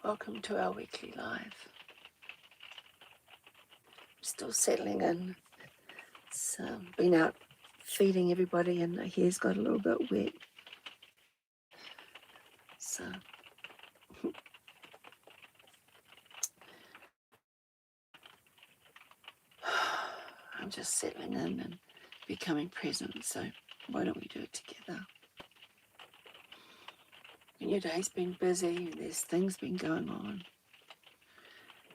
Welcome to our weekly live. Still settling in. It's been out feeding everybody and the hair's got a little bit wet. So I'm just settling in and becoming present. So why don't we do it together? When your day's been busy, there's things been going on,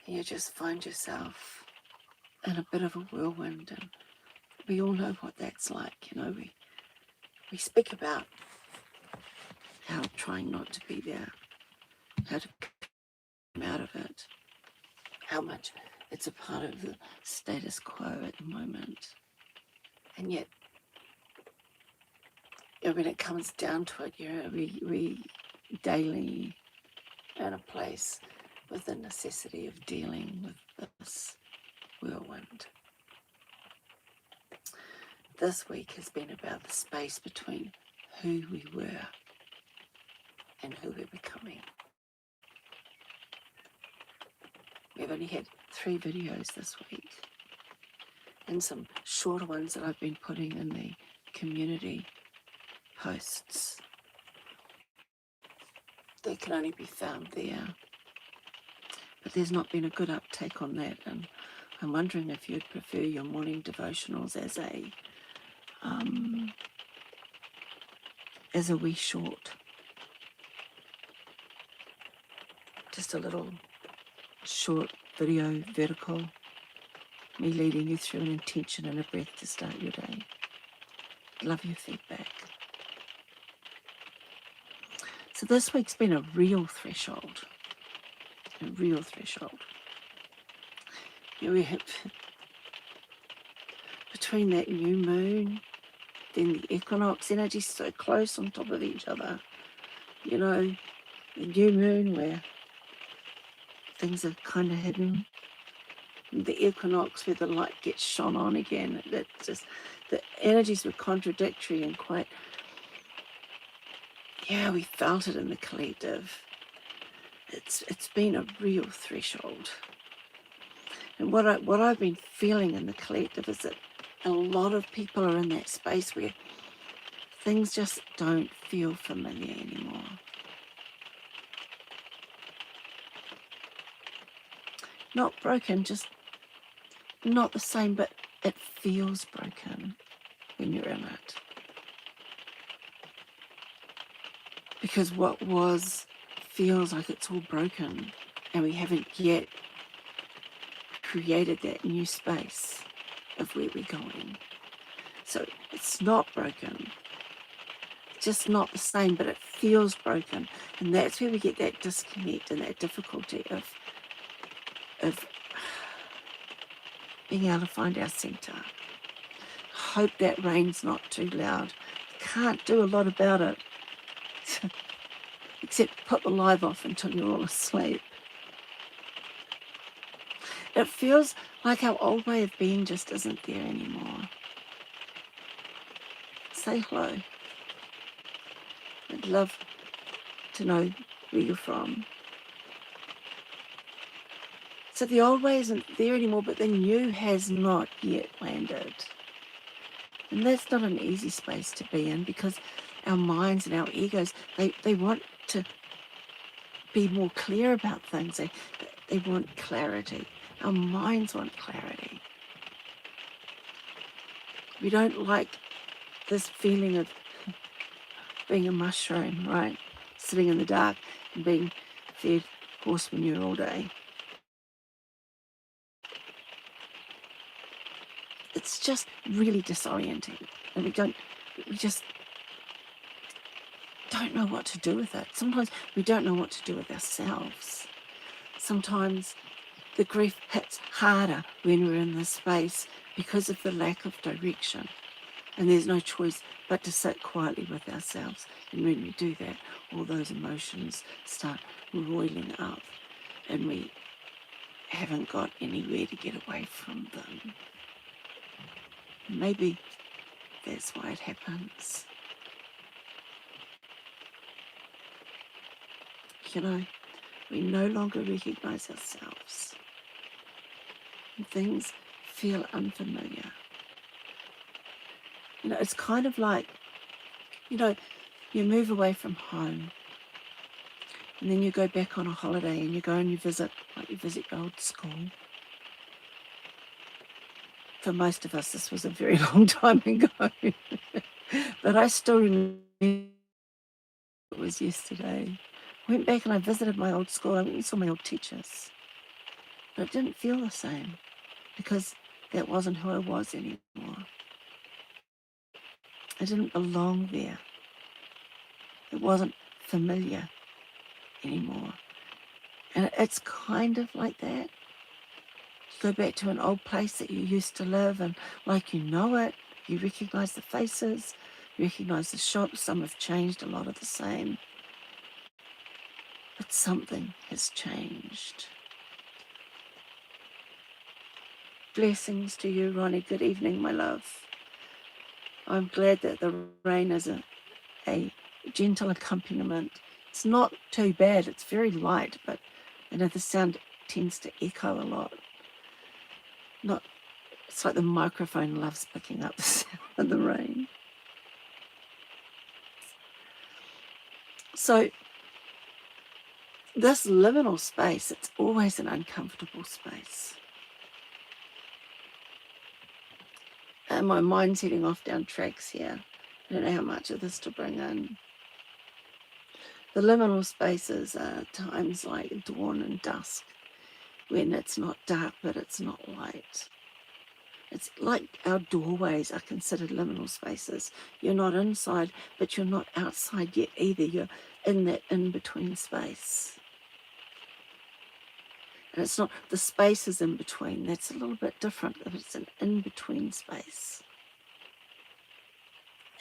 and you just find yourself in a bit of a whirlwind, and we all know what that's like. You know, we speak about how trying not to be there, how to come out of it, how much it's a part of the status quo at the moment. And yet, when it comes down to it, we daily in a place with the necessity of dealing with this whirlwind. This week has been about the space between who we were and who we're becoming. We've only had 3 videos this week and some shorter ones that I've been putting in the community posts. They can only be found there. But there's not been a good uptake on that, and I'm wondering if you'd prefer your morning devotionals as a wee short. Just a little short video, vertical, me leading you through an intention and a breath to start your day. Love your feedback. So this week's been a real threshold. A real threshold. Here we have, between that new moon, then the equinox energy so close on top of each other. You know, the new moon where things are kind of hidden. The equinox where the light gets shone on again. That's just, the energies were contradictory and quite, we felt it in the collective. It's been a real threshold. And what I've been feeling in the collective is that a lot of people are in that space where things just don't feel familiar anymore. Not broken, just not the same, but it feels broken when you're in it. Because what was feels like it's all broken, and we haven't yet created that new space of where we're going. So it's not broken, just not the same, but it feels broken. And that's where we get that disconnect and that difficulty of being able to find our center. Hope that rain's not too loud. Can't do a lot about it, except put the live off until you're all asleep. It feels like our old way of being just isn't there anymore. Say hello. I'd love to know where you're from. So the old way isn't there anymore, but the new has not yet landed. And that's not an easy space to be in, because our minds and our egos, they want to be more clear about things. They want clarity. Our minds want clarity. We don't like this feeling of being a mushroom, right? Sitting in the dark and being fed horse manure all day. It's just really disorienting, and we just don't know what to do with it. Sometimes we don't know what to do with ourselves. Sometimes the grief hits harder when we're in this space because of the lack of direction. And there's no choice but to sit quietly with ourselves. And when we do that, all those emotions start roiling up, and we haven't got anywhere to get away from them. Maybe that's why it happens. You know, We no longer recognize ourselves. And things feel unfamiliar. It's kind of like, you move away from home and then you go back on a holiday and you go and you visit your old school. For most of us, this was a very long time ago. But I still remember it was yesterday. I went back and I visited my old school. I went and saw my old teachers. But it didn't feel the same because that wasn't who I was anymore. I didn't belong there. It wasn't familiar anymore. And it's kind of like that. You go back to an old place that you used to live and like you know it, you recognize the faces, you recognize the shops. Some have changed, a lot of the same. But something has changed. Blessings to you, Ronnie. Good evening, my love. I'm glad that the rain is a gentle accompaniment. It's not too bad. It's very light, but the sound tends to echo a lot. It's like the microphone loves picking up the sound of the rain. So this liminal space, it's always an uncomfortable space. And my mind's heading off down tracks here. I don't know how much of this to bring in. The liminal spaces are times like dawn and dusk, when it's not dark, but it's not light. It's like our doorways are considered liminal spaces. You're not inside, but you're not outside yet either. You're in that in-between space. And it's not, the space is in between. That's a little bit different, but it's an in-between space.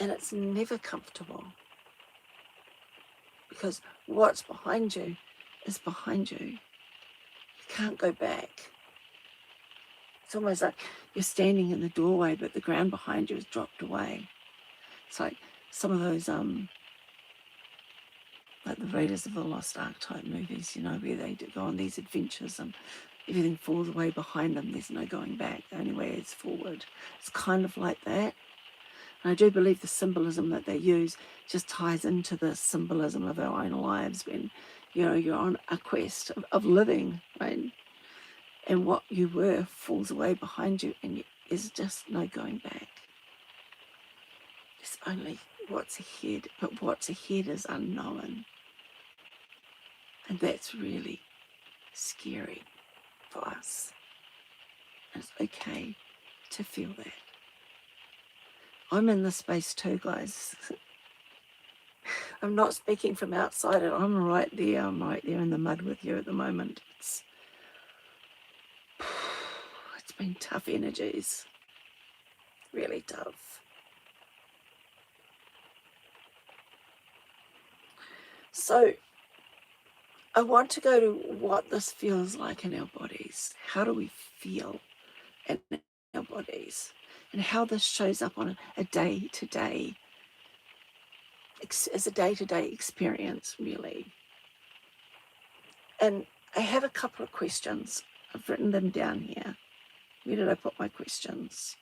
And it's never comfortable. Because what's behind you is behind you. You can't go back. It's almost like you're standing in the doorway, but the ground behind you has dropped away. It's like some of those, like the Raiders of the Lost Ark type movies, where they go on these adventures and everything falls away behind them. There's no going back. The only way is forward. It's kind of like that. And I do believe the symbolism that they use just ties into the symbolism of our own lives when, you're on a quest of living, right? And what you were falls away behind you and there's just no going back. There's only what's ahead, but what's ahead is unknown. And that's really scary for us. And it's okay to feel that. I'm in this space too, guys. I'm not speaking from outside it. I'm right there. I'm right there in the mud with you at the moment. It's been tough energies. Really tough. So I want to go to what this feels like in our bodies. How do we feel in our bodies? And how this shows up on a day-to-day, as a day-to-day experience, really. And I have a couple of questions. I've written them down here. Where did I put my questions?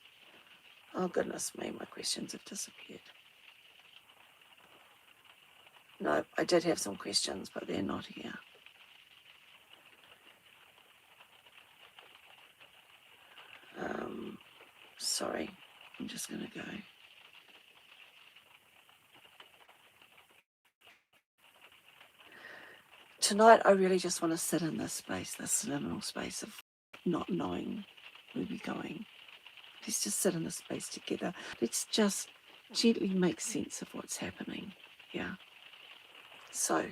Oh, goodness me, my questions have disappeared. No, I did have some questions, but they're not here. Sorry, I'm just going to go. Tonight, I really just want to sit in this space, this liminal space of not knowing where we're going. Let's just sit in this space together. Let's just gently make sense of what's happening. Yeah. So,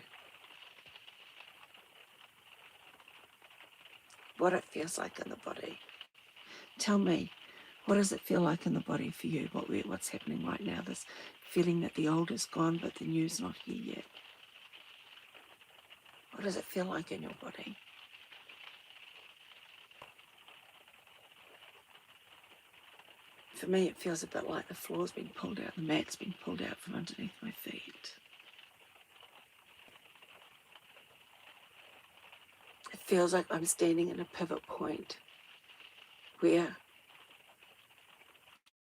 what it feels like in the body. Tell me, what does it feel like in the body for you? What's happening right now? This feeling that the old is gone, but the new's not here yet. What does it feel like in your body? For me, it feels a bit like the floor's been pulled out, the mat's been pulled out from underneath my feet. feels like I'm standing in a pivot point where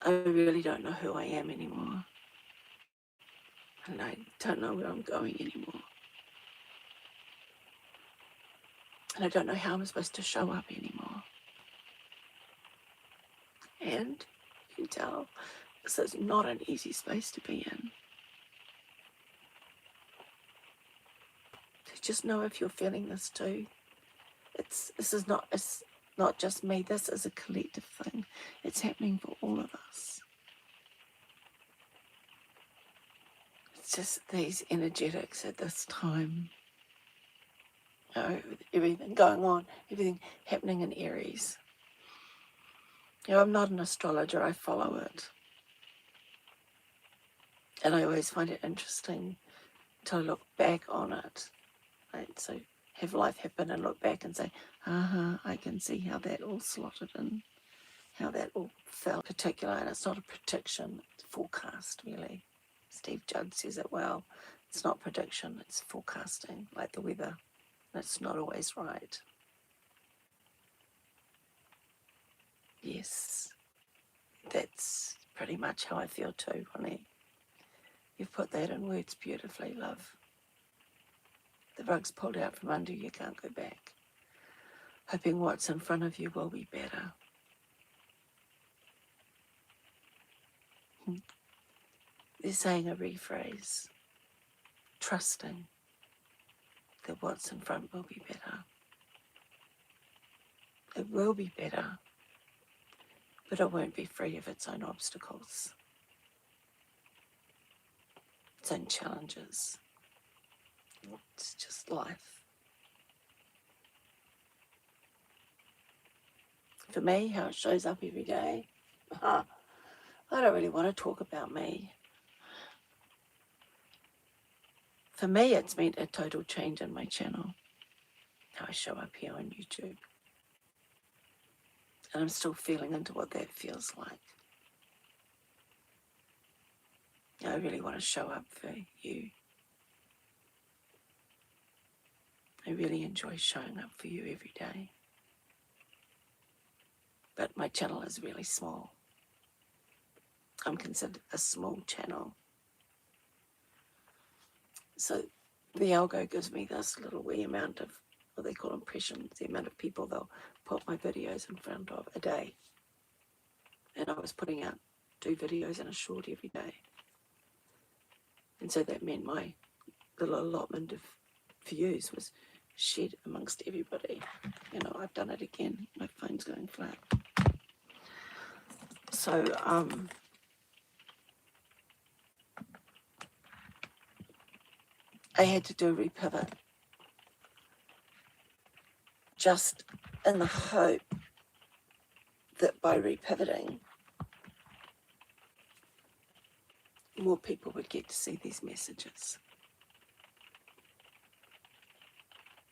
I really don't know who I am anymore. And I don't know where I'm going anymore. And I don't know how I'm supposed to show up anymore. And you can tell this is not an easy space to be in. So just know if you're feeling this too. It's not just me. This is a collective thing. It's happening for all of us. It's just these energetics at this time. You know, everything going on, everything happening in Aries. You know, I'm not an astrologer, I follow it. And I always find it interesting to look back on it. Right? So have life happen and look back and say, I can see how that all slotted in, how that all felt particular. And it's not a prediction, it's forecast really. Steve Judd says it well. It's not prediction, it's forecasting, like the weather. It's not always right. Yes, that's pretty much how I feel too, Ronnie. You've put that in words beautifully, love. The rug's pulled out from under you, can't go back. Hoping what's in front of you will be better. They're saying a rephrase. Trusting that what's in front will be better. It will be better, but it won't be free of its own obstacles, its own challenges. It's just life. For me, how it shows up every day, I don't really want to talk about me. For me, it's meant a total change in my channel, how I show up here on YouTube. And I'm still feeling into what that feels like. I really want to show up for you. I really enjoy showing up for you every day. But my channel is really small. I'm considered a small channel. So the algo gives me this little wee amount of what they call impressions, the amount of people they'll put my videos in front of a day. And I was putting out 2 videos and a short every day. And so that meant my little allotment of views was shared amongst everybody. You know, I've done it again. My phone's going flat. So, I had to do a repivot just in the hope that by repivoting, more people would get to see these messages.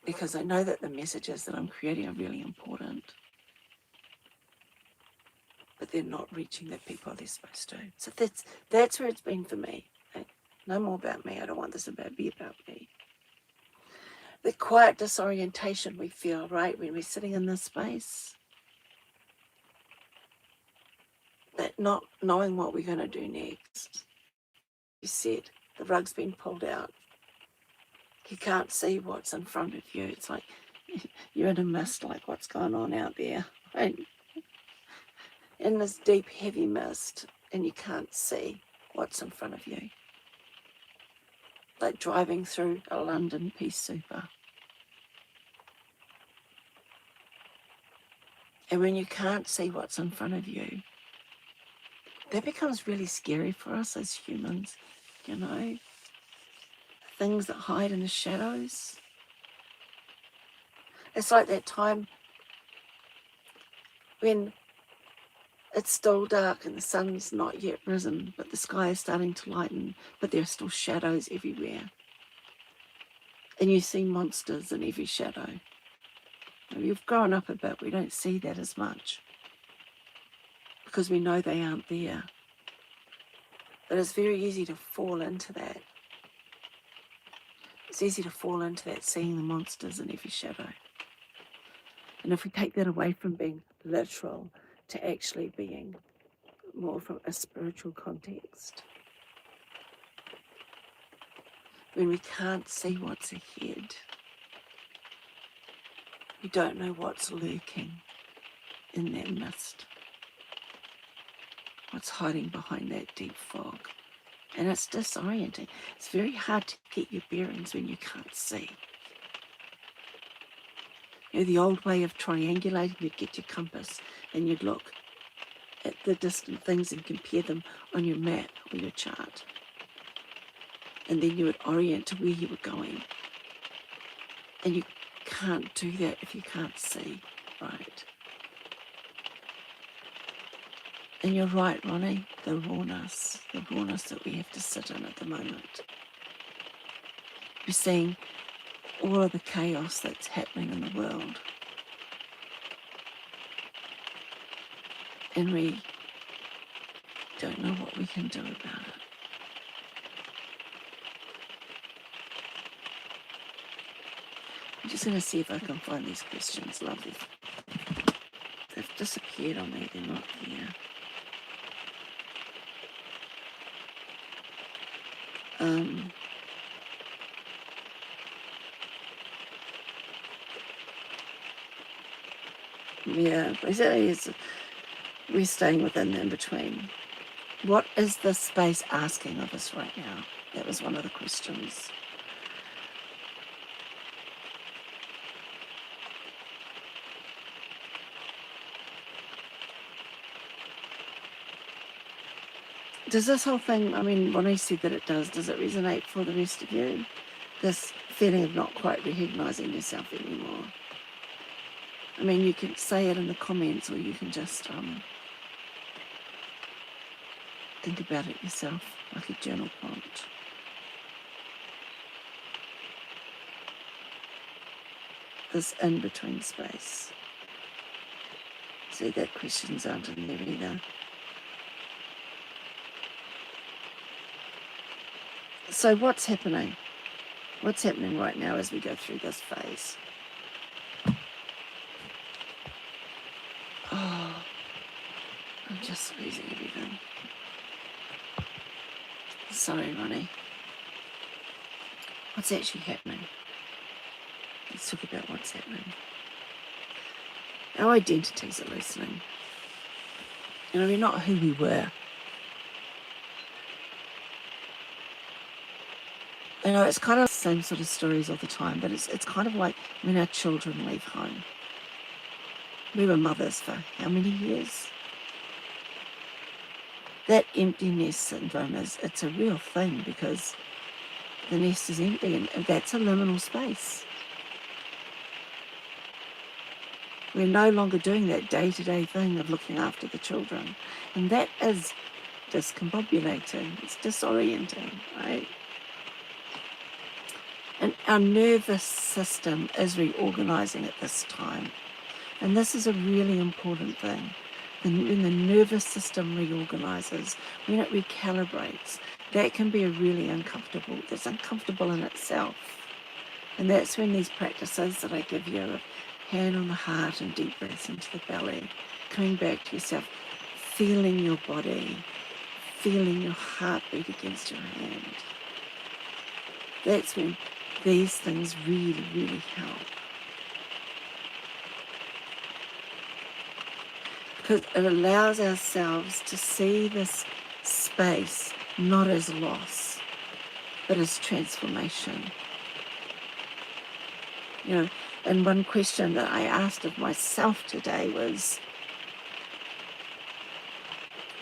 Because I know that the messages that I'm creating are really important, but they're not reaching the people they're supposed to. So that's where it's been for me. Okay? No more about me. I don't want this to be about me. The quiet disorientation we feel, right, when we're sitting in this space, that not knowing what we're going to do next. You said the rug's been pulled out. You can't see what's in front of you. It's like you're in a mist, like what's going on out there, right? In this deep, heavy mist, and you can't see what's in front of you. Like driving through a London Peace Super. And when you can't see what's in front of you, that becomes really scary for us as humans, you know? Things that hide in the shadows. It's like that time when it's still dark and the sun's not yet risen, but the sky is starting to lighten, but there are still shadows everywhere. And you see monsters in every shadow. We've grown up a bit, we don't see that as much because we know they aren't there. But it's very easy to fall into that. It's easy to fall into that, seeing the monsters in every shadow. And if we take that away from being literal to actually being more from a spiritual context, when we can't see what's ahead, we don't know what's lurking in that mist, what's hiding behind that deep fog. And it's disorienting. It's very hard to get your bearings when you can't see. You know, the old way of triangulating, you'd get your compass and you'd look at the distant things and compare them on your map or your chart. And then you would orient to where you were going. And you can't do that if you can't see, right? And you're right, Ronnie, the rawness that we have to sit in at the moment. We're seeing all of the chaos that's happening in the world. And we don't know what we can do about it. I'm just going to see if I can find these questions. Lovely. They've disappeared on me. They're not there. Yeah, basically we're staying within the in-between. What is the space asking of us right now? That was one of the questions. Does this whole thing, I mean, Ronnie said that it does it resonate for the rest of you? This feeling of not quite recognising yourself anymore. I mean, you can say it in the comments or you can just think about it yourself, like a journal prompt. This in-between space. See, that questions aren't in there either. So what's happening? What's happening right now as we go through this phase? Oh, I'm just losing everything. Sorry, Ronnie. What's actually happening? Let's talk about what's happening. Our identities are loosening. You know, we're not who we were. You know, it's kind of the same sort of stories all the time, but it's kind of like when our children leave home. We were mothers for how many years? That empty nest syndrome it's a real thing because the nest is empty and that's a liminal space. We're no longer doing that day-to-day thing of looking after the children. And that is discombobulating. It's disorienting, right? And our nervous system is reorganizing at this time. And this is a really important thing. When the nervous system reorganizes, when it recalibrates, that can be that's uncomfortable in itself. And that's when these practices that I give you of hand on the heart and deep breaths into the belly, coming back to yourself, feeling your body, feeling your heartbeat against your hand. That's when these things really, really help. Because it allows ourselves to see this space not as loss, but as transformation. You know, and one question that I asked of myself today was,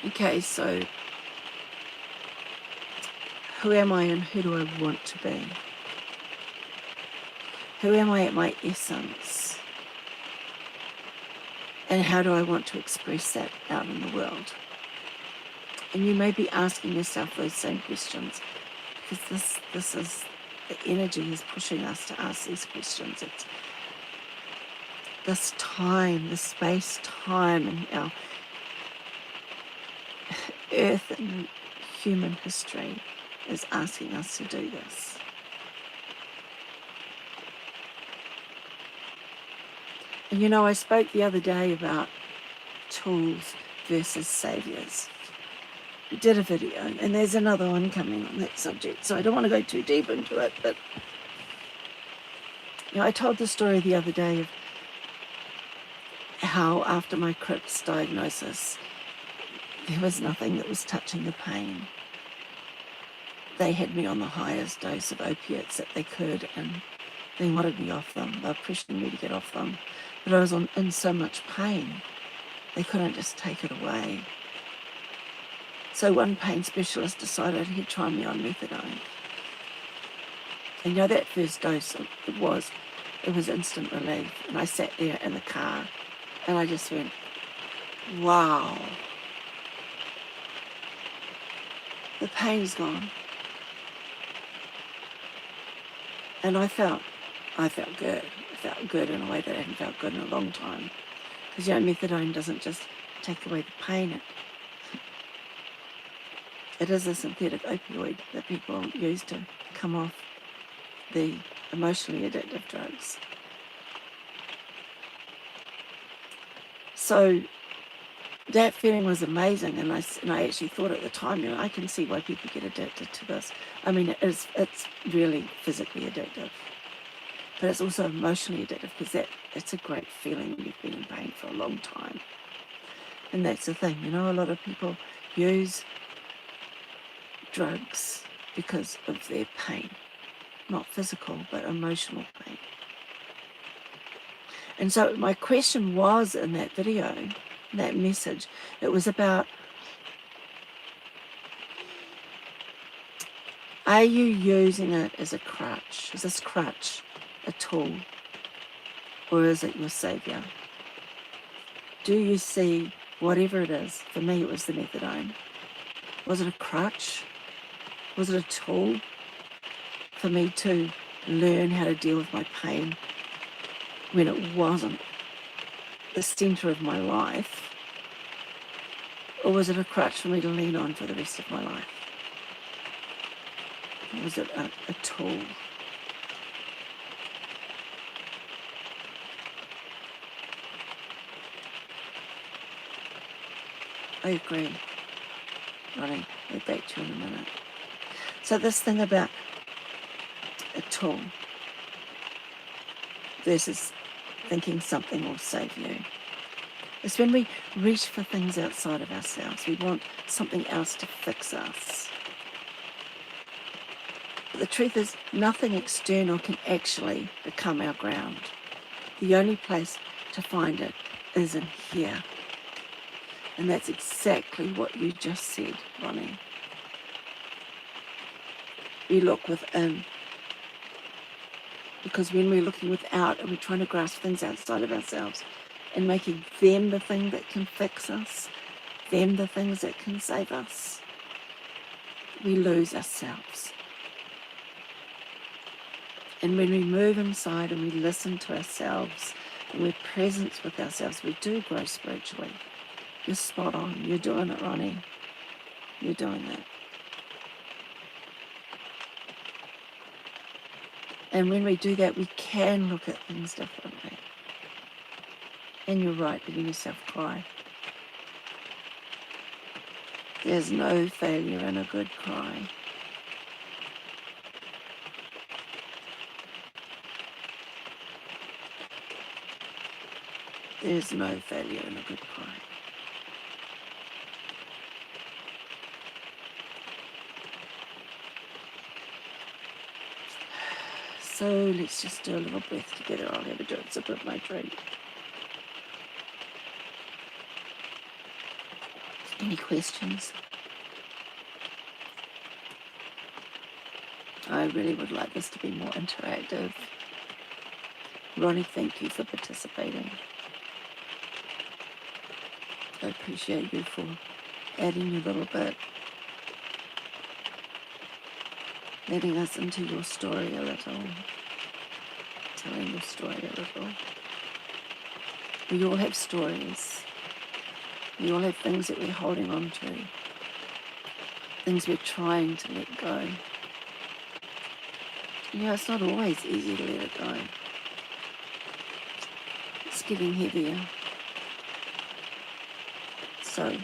okay, so who am I and who do I want to be? Who am I at my essence? And how do I want to express that out in the world? And you may be asking yourself those same questions because this is, the energy is pushing us to ask these questions. It's this time, the space-time in our Earth and human history is asking us to do this. And you know, I spoke the other day about tools versus saviors. We did a video, and there's another one coming on that subject, so I don't want to go too deep into it, but you know, I told the story the other day of how after my Crips diagnosis, there was nothing that was touching the pain. They had me on the highest dose of opiates that they could, and they wanted me off them. They were pressuring me to get off them. But I was in so much pain, they couldn't just take it away. So one pain specialist decided he'd try me on methadone. And you know, that first dose, it was instant relief. And I sat there in the car, and I just went, wow. The pain's gone. And I felt good. I felt good in a way that I hadn't felt good in a long time. Because, you know, methadone doesn't just take away the pain. It is a synthetic opioid that people use to come off the emotionally addictive drugs. So that feeling was amazing, and I actually thought at the time, you know, I can see why people get addicted to this. I mean, it's really physically addictive, but it's also emotionally addictive, because it's a great feeling when you've been in pain for a long time. And that's the thing, you know, a lot of people use drugs because of their pain, not physical, but emotional pain. And so my question was in that video, that message, it was about, are you using it as a crutch? Is this crutch a tool, or is it your savior? Do you see whatever it is? For me, it was the methadone. Was it a crutch? Was it a tool for me to learn how to deal with my pain when it wasn't the center of my life? Or was it a crutch for me to lean on for the rest of my life? Or was it a tool? I agree, Ronnie. I'll get back to you in a minute. So this thing about a tool versus thinking something will save you. It's when we reach for things outside of ourselves. We want something else to fix us. But the truth is, nothing external can actually become our ground. The only place to find it is in here. And that's exactly what you just said, Ronnie. We look within. Because when we're looking without and we're trying to grasp things outside of ourselves and making them the thing that can fix us, them the things that can save us, we lose ourselves. And when we move inside and we listen to ourselves and we're present with ourselves, we do grow spiritually. You're spot on. You're doing it, Ronnie. You're doing it. And when we do that, we can look at things differently. And you're right, letting yourself cry. There's no failure in a good cry. There's no failure in a good cry. So let's just do a little breath together. I'll have a sip of my drink. Any questions? I really would like this to be more interactive. Ronnie, thank you for participating. I appreciate you for adding your little bit, letting us into your story a little, telling your story a little. We all have stories. We all have things that we're holding on to, things we're trying to let go. You know, it's not always easy to let it go. it's getting heavier. So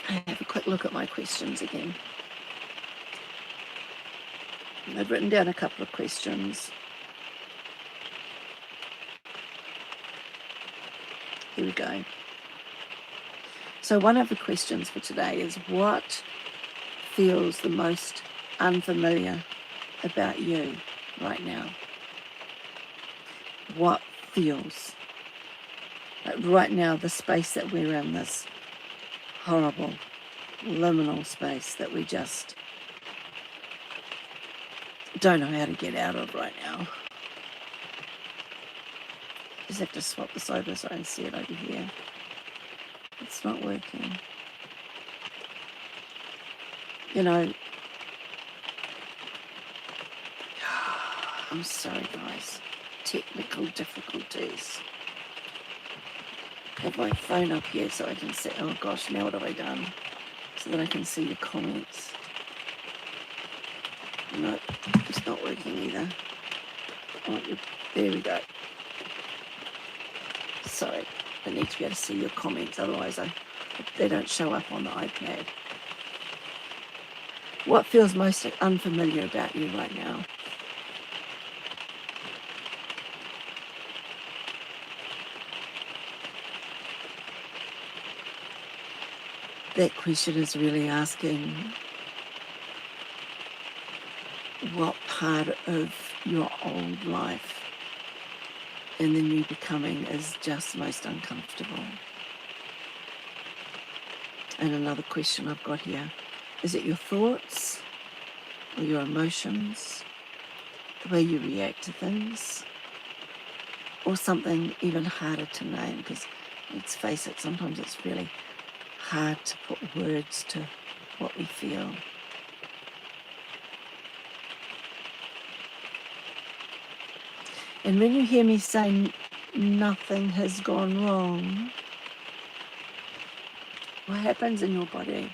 I have a quick look at my questions again. I've written down a couple of questions. Here we go. So one of the questions for today is, what feels the most unfamiliar about you right now? What feels like right now, the space that we're in, this horrible liminal space that we just don't know how to get out of right now. Just have to swap this over so I can see it over here. It's not working. You know, I'm sorry guys, technical difficulties. I have my phone up here so I can see, oh gosh, now what have I done? So that I can see your comments. No, it's not working either. Oh, there we go. Sorry, I need to be able to see your comments, otherwise they don't show up on the iPad. What feels most unfamiliar about you right now? That question is really asking what part of your old life and the new becoming is just most uncomfortable. And another question I've got here, is it your thoughts or your emotions, the way you react to things, or something even harder to name? Because let's face it, sometimes it's really hard to put words to what we feel. And when you hear me say nothing has gone wrong, what happens in your body?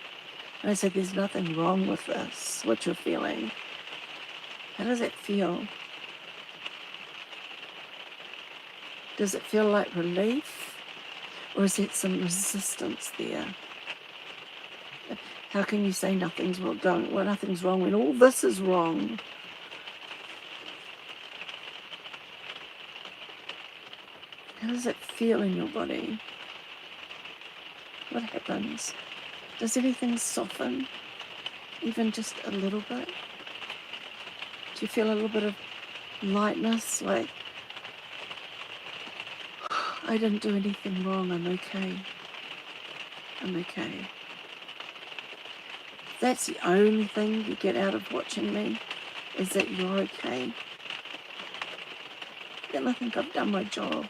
And I say there's nothing wrong with this, what you're feeling. How does it feel? Does it feel like relief? Or is there some resistance there? How can you say nothing's wrong? Well, nothing's wrong when all this is wrong? How does it feel in your body? What happens? Does anything soften, even just a little bit? Do you feel a little bit of lightness, like, I didn't do anything wrong, I'm okay. I'm okay. That's the only thing you get out of watching me, is that you're okay. Then I think I've done my job.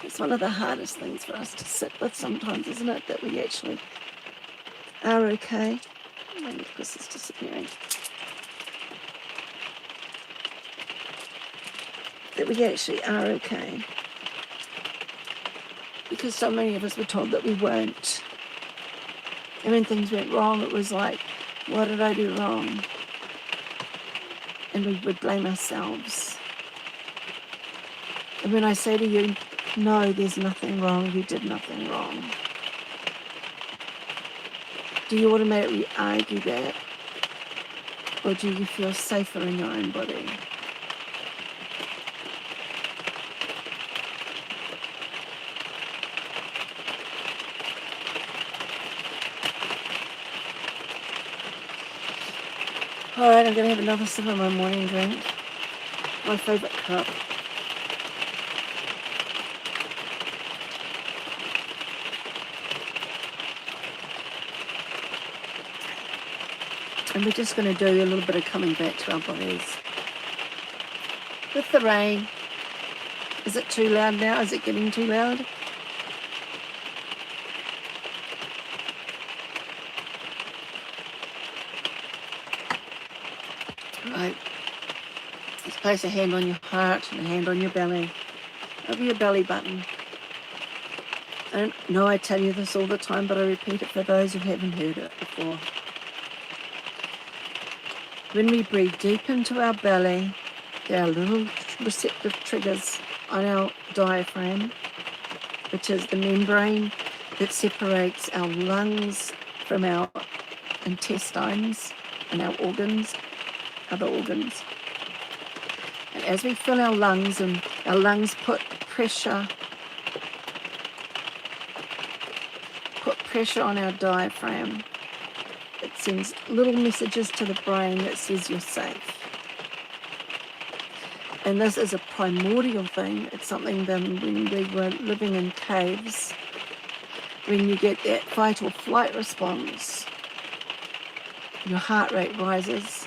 It's one of the hardest things for us to sit with sometimes, isn't it? That we actually are okay. My necklace is disappearing. That we actually are okay. Because so many of us were told that we weren't. And when things went wrong, it was like, what did I do wrong? And we would blame ourselves. And when I say to you, no, there's nothing wrong, you did nothing wrong, do you automatically argue that? Or do you feel safer in your own body? All right, I'm going to have another sip of my morning drink. My favourite cup. And we're just going to do a little bit of coming back to our bodies. With the rain. Is it too loud now? Is it getting too loud? Right. Let's place a hand on your heart and a hand on your belly. Over your belly button. I don't know I tell you this all the time, but I repeat it for those who haven't heard it before. When we breathe deep into our belly, there are little receptive triggers on our diaphragm, which is the membrane that separates our lungs from our intestines and our organs, other organs. And as we fill our lungs, and our lungs put pressure on our diaphragm, it sends little messages to the brain that says you're safe. And this is a primordial thing. It's something that when we were living in caves, when you get that fight or flight response, your heart rate rises,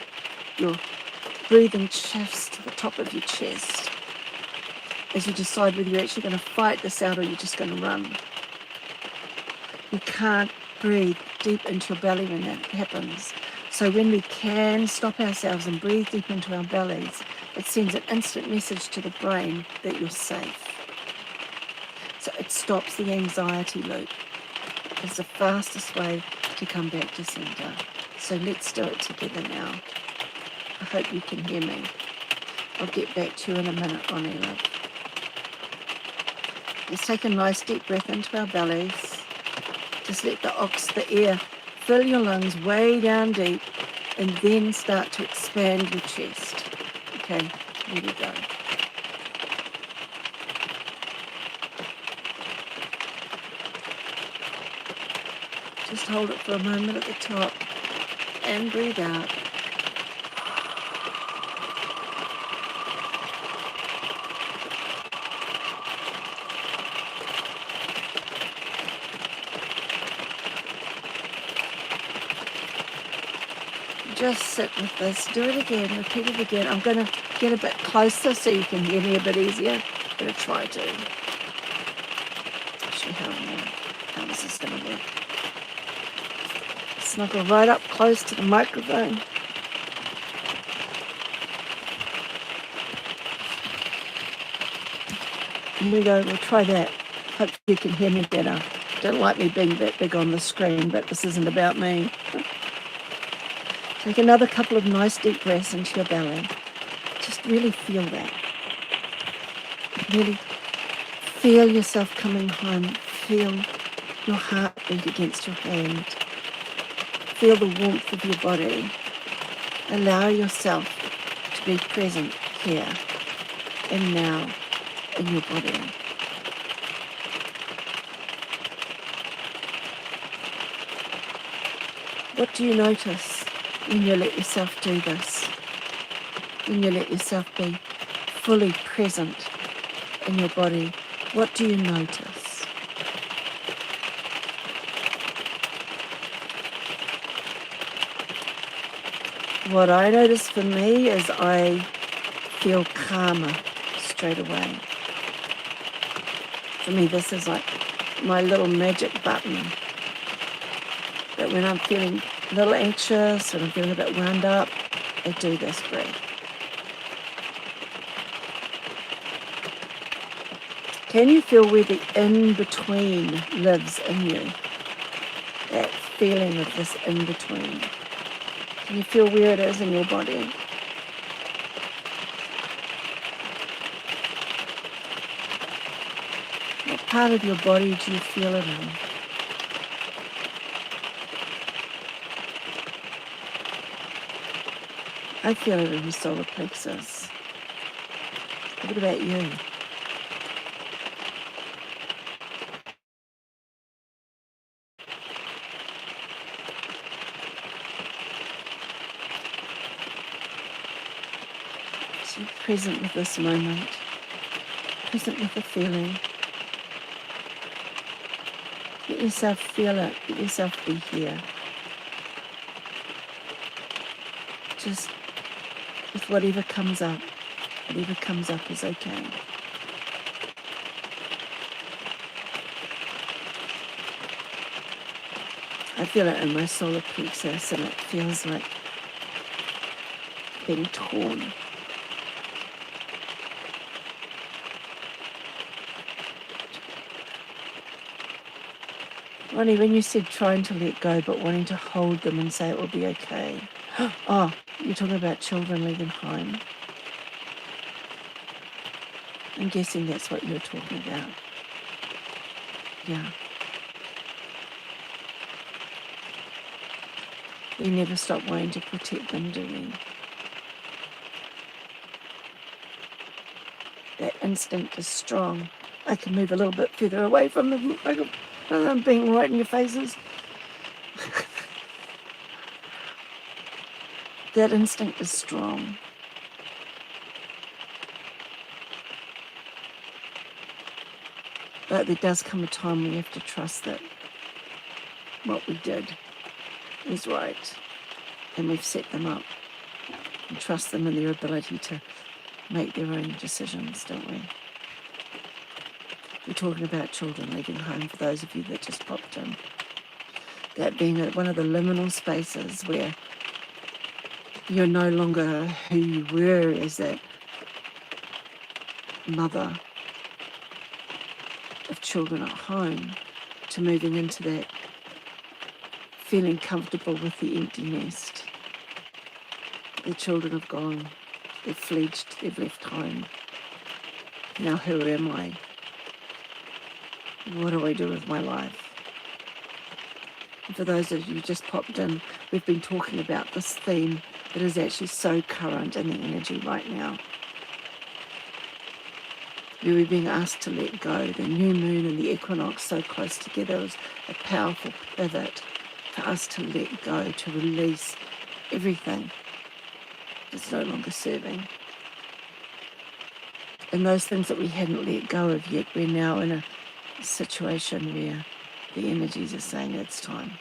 your breathing shifts to the top of your chest as you decide whether you're actually going to fight this out or you're just going to run. You can't breathe deep into your belly when that happens. So when we can stop ourselves and breathe deep into our bellies, it sends an instant message to the brain that you're safe. So it stops the anxiety loop. It's the fastest way to come back to center. So let's do it together now. I hope you can hear me. I'll get back to you in a minute, Ronnie love. Let's take a nice deep breath into our bellies. Just let the air fill your lungs way down deep, and then start to expand your chest. Okay, here we go. Just hold it for a moment at the top and breathe out. Just sit with this. Do it again. Repeat it again. I'm going to get a bit closer so you can hear me a bit easier. I'm going to try to show you how this is going to work. Snuggle right up close to the microphone. Here we go. We'll try that. Hope you can hear me better. Don't like me being that big on the screen, but this isn't about me. Take another couple of nice deep breaths into your belly. Just really feel that. Really feel yourself coming home. Feel your heart beat against your hand. Feel the warmth of your body. Allow yourself to be present here and now in your body. What do you notice when you let yourself do this? When you let yourself be fully present in your body, what do you notice? What I notice for me is I feel calmer straight away. For me, this is like my little magic button. That when I'm feeling a little anxious and I'm feeling a bit wound up, I do this breath. Can you feel where the in-between lives in you? That feeling of this in-between. Can you feel where it is in your body? What part of your body do you feel it in? I feel it in the solar plexus. What about you? So you're present with this moment, present with the feeling. Let yourself feel it, let yourself be here. Just with whatever comes up is okay. I feel it in my solar plexus and it feels like being torn. Ronnie, when you said trying to let go but wanting to hold them and say it will be okay. Oh, you're talking about children leaving home. I'm guessing that's what you're talking about. Yeah. We never stop wanting to protect them, do we? That instinct is strong. I can move a little bit further away from them rather than being right in your faces. That instinct is strong. But there does come a time when you have to trust that what we did is right. And we've set them up. And trust them in their ability to make their own decisions, don't we? We're talking about children leaving home, for those of you that just popped in. That being one of the liminal spaces where you're no longer who you were as that mother of children at home, to moving into that feeling comfortable with the empty nest. The children have gone, they've fledged, they've left home. Now who am I? What do I do with my life? And for those of you who just popped in, we've been talking about this theme that is actually so current in the energy right now. We're being asked to let go. The new moon and the equinox so close together is a powerful pivot for us to let go, to release everything that's no longer serving. And those things that we hadn't let go of yet, we're now in a situation where the energies are saying it's time.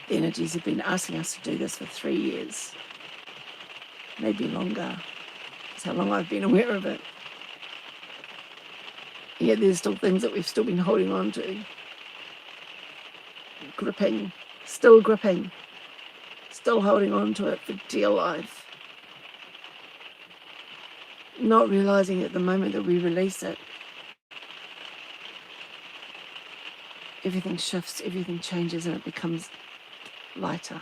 The energies have been asking us to do this for 3 years, maybe longer. That's how long I've been aware of it. Yet there's still things that we've still been holding on to. Gripping, still holding on to it for dear life. Not realizing at the moment that we release it, everything shifts, everything changes, and it becomes lighter.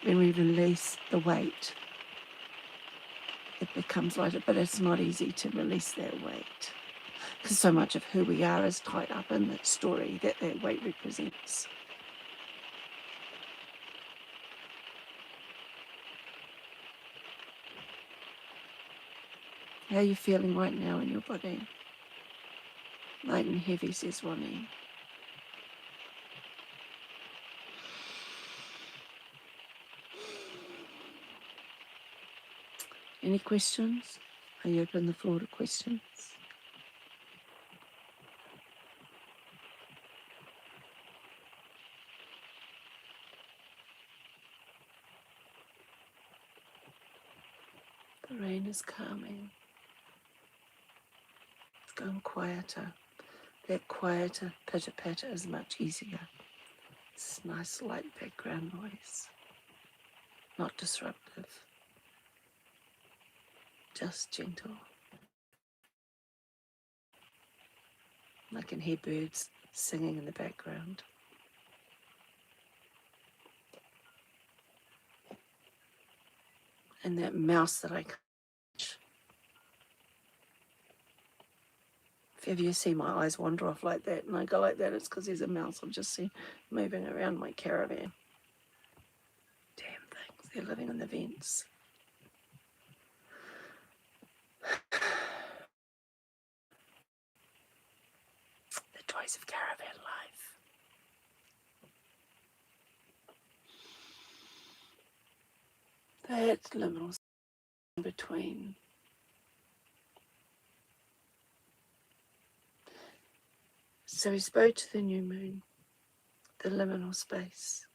When we release the weight, it becomes lighter, but it's not easy to release that weight, because so much of who we are is tied up in that story that that weight represents. How are you feeling right now in your body? Light and heavy, says Ronnie. Any questions? Are you open the floor to questions? The rain is calming. It's going quieter. That quieter pitter-patter is much easier. It's nice light background noise. Not disruptive. Just gentle. I can hear birds singing in the background. And that mouse that I catch. If ever you see my eyes wander off like that and I go like that, it's because there's a mouse I've just seen moving around my caravan. Damn things, they're living in the vents. The joys of caravan life. That liminal in between. So we spoke to the new moon, the liminal space,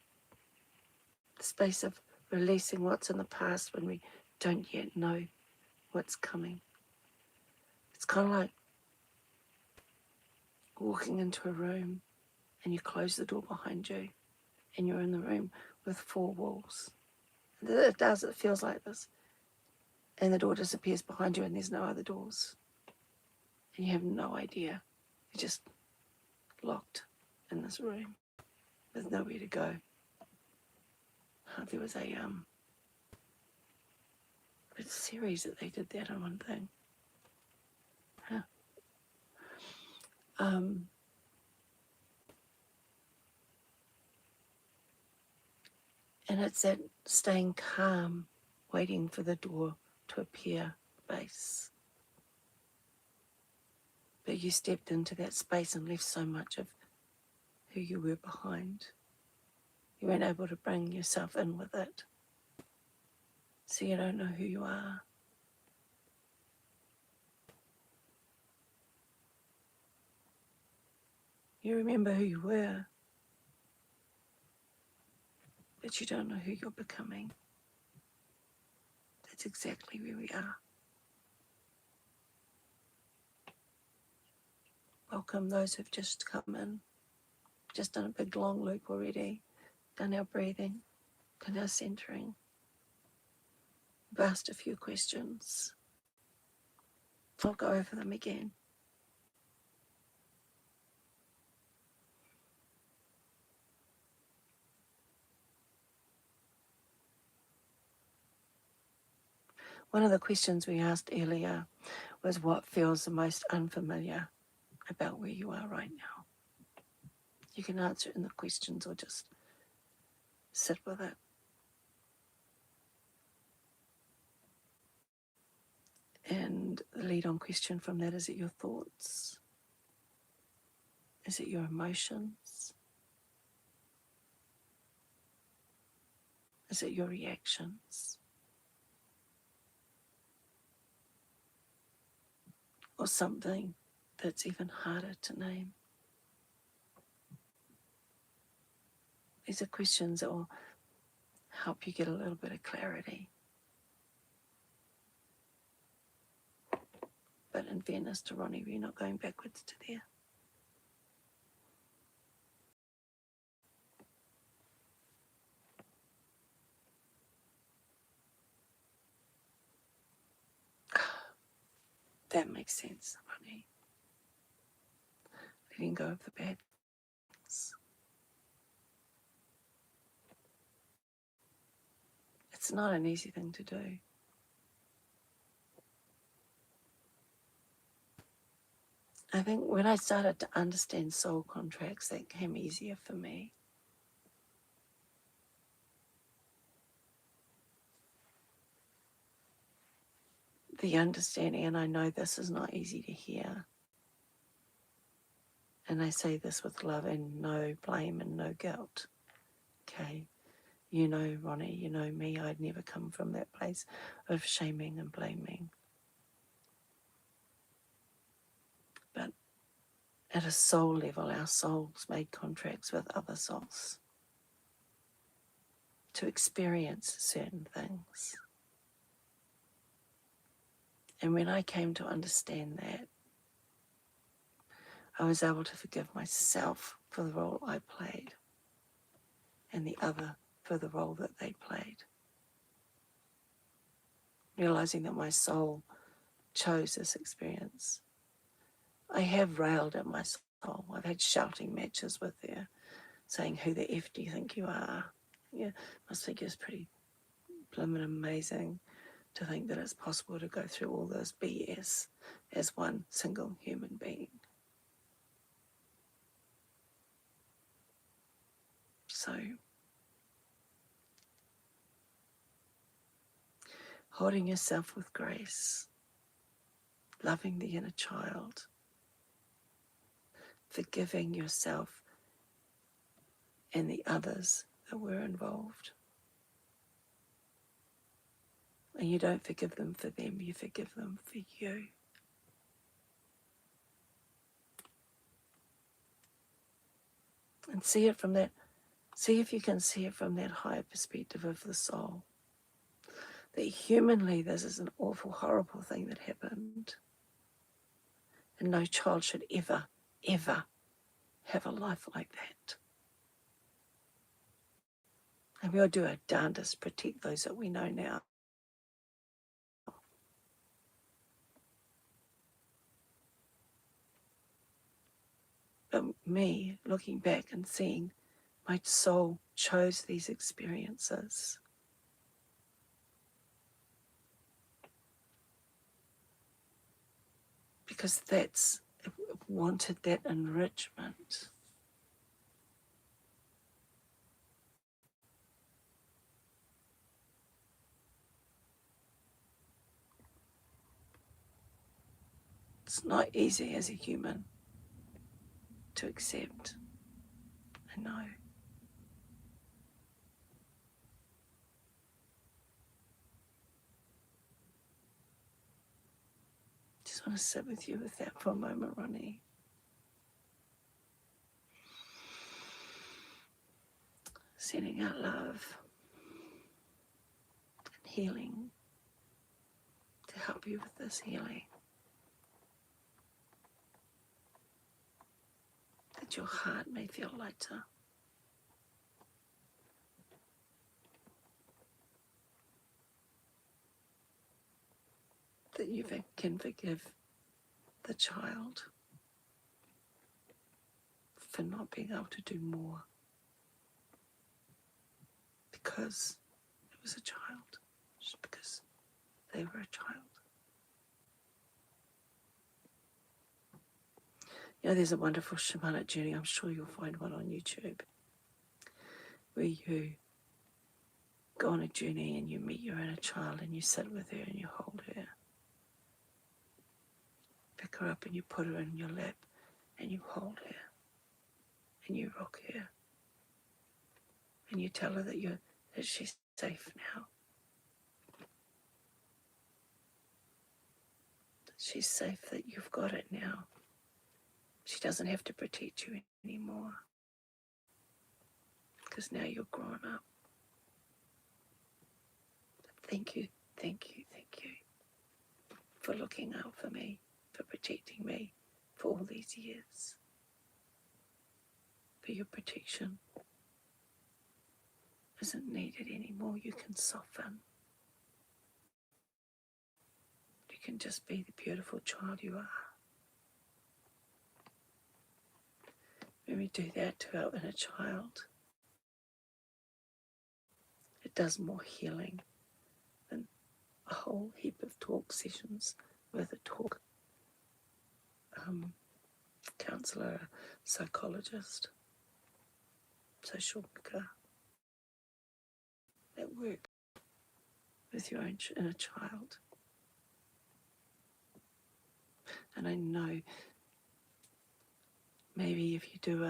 the space of releasing what's in the past when we don't yet know what's coming. It's kind of like walking into a room and you close the door behind you and you're in the room with 4 walls. It feels like this. And the door disappears behind you and there's no other doors. And you have no idea. You're just locked in this room. There's nowhere to go. There was a series that they did that on one thing. Huh. And it's that staying calm, waiting for the door to appear base. But you stepped into that space and left so much of who you were behind. You weren't able to bring yourself in with it. So you don't know who you are. You remember who you were, but you don't know who you're becoming. That's exactly where we are. Welcome those who've just come in, just done a big long loop already, done our breathing, done our centering. We've asked a few questions. I'll go over them again. One of the questions we asked earlier was what feels the most unfamiliar about where you are right now. You can answer it in the questions or just sit with it. And the lead on question from that, is it your thoughts? Is it your emotions? Is it your reactions? Or something that's even harder to name? These are questions that will help you get a little bit of clarity. But in fairness to Ronnie, we're not going backwards to there. That makes sense, Ronnie. Letting go of the bad things. It's not an easy thing to do. I think when I started to understand soul contracts, that came easier for me. The understanding, and I know this is not easy to hear, and I say this with love and no blame and no guilt. Okay, you know, Ronnie, you know me, I'd never come from that place of shaming and blaming. But at a soul level, our souls made contracts with other souls to experience certain things. And when I came to understand that, I was able to forgive myself for the role I played and the other for the role that they played. Realizing that my soul chose this experience. I have railed at my soul. I've had shouting matches with her, saying, who the F do you think you are? Yeah, must think it's pretty blimmin' amazing to think that it's possible to go through all this BS as one single human being. So, holding yourself with grace, loving the inner child, forgiving yourself and the others that were involved. And you don't forgive them for them, you forgive them for you. And see it from that, see if you can see it from that higher perspective of the soul. That humanly, this is an awful, horrible thing that happened. And no child should ever, ever have a life like that. And we'll do our darndest to protect those that we know now. me looking back and seeing my soul chose these experiences. Because it wanted that enrichment. It's not easy as a human to accept. I know. Just want to sit with you with that for a moment, Ronnie. Sending out love and healing to help you with this healing. That your heart may feel lighter. That you can forgive the child for not being able to do more because it was a child, just because they were a child. You know, there's a wonderful shamanic journey, I'm sure you'll find one on YouTube, where you go on a journey and you meet your inner child and you sit with her and you hold her. Pick her up and you put her in your lap and you hold her and you rock her and you tell her that she's safe now. That she's safe, that you've got it now. She doesn't have to protect you anymore because now you're grown up. Thank you, thank you, thank you for looking out for me, for protecting me for all these years, for your protection isn't needed anymore. You can soften. You can just be the beautiful child you are. When we do that to our inner child, it does more healing than a whole heap of talk sessions with a talk counselor, psychologist, social worker that work with your own inner child. And I know maybe if you do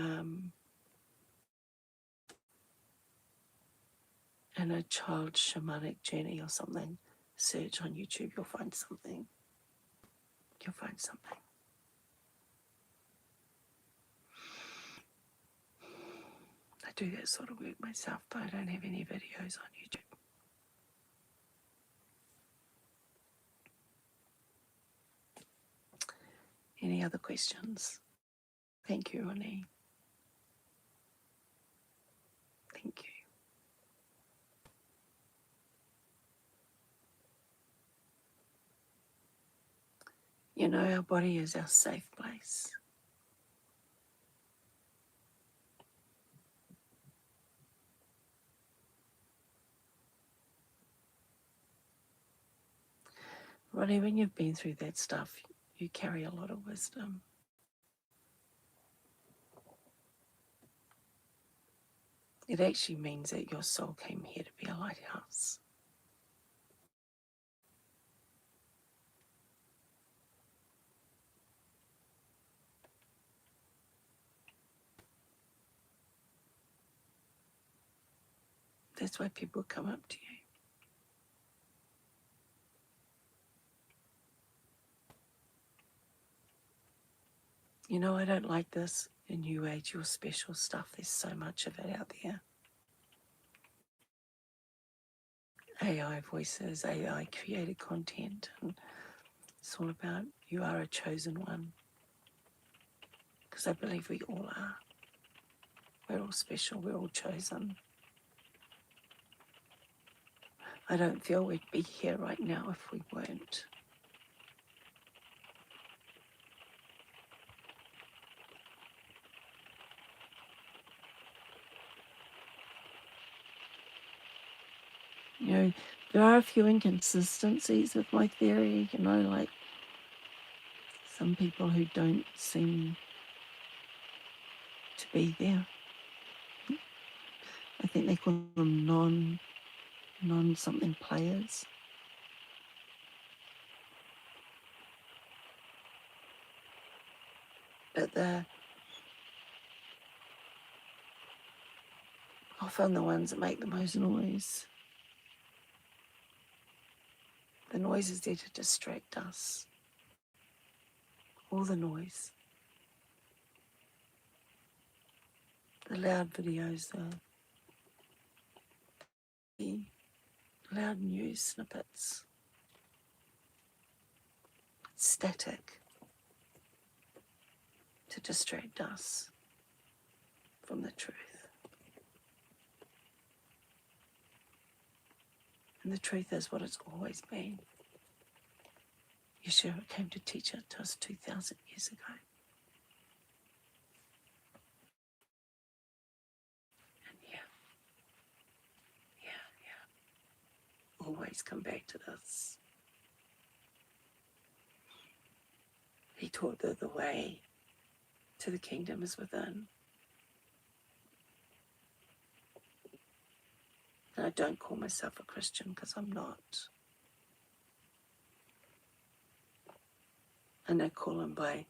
inner child shamanic journey or something, search on YouTube, you'll find something. You'll find something. I do that sort of work myself, but I don't have any videos on YouTube. Any other questions? Thank you, Ronnie. Thank you. You know, our body is our safe place. Ronnie, when you've been through that stuff, you carry a lot of wisdom. It actually means that your soul came here to be a lighthouse. That's why people come up to you. You know, I don't like this in New Age, your special stuff. There's so much of it out there. AI voices, AI created content, and it's all about you are a chosen one. Because I believe we all are. We're all special, we're all chosen. I don't feel we'd be here right now if we weren't. There are a few inconsistencies with my theory, like some people who don't seem to be there. I think they call them non-something players. But they're often the ones that make the most noise. The noise is there to distract us. All the noise. The loud videos, the loud news snippets. Static to distract us from the truth. And the truth is what it's always been. Yeshua came to teach it to us 2,000 years ago. And always come back to this. He taught that the way to the kingdom is within. And I don't call myself a Christian because I'm not. And I call him by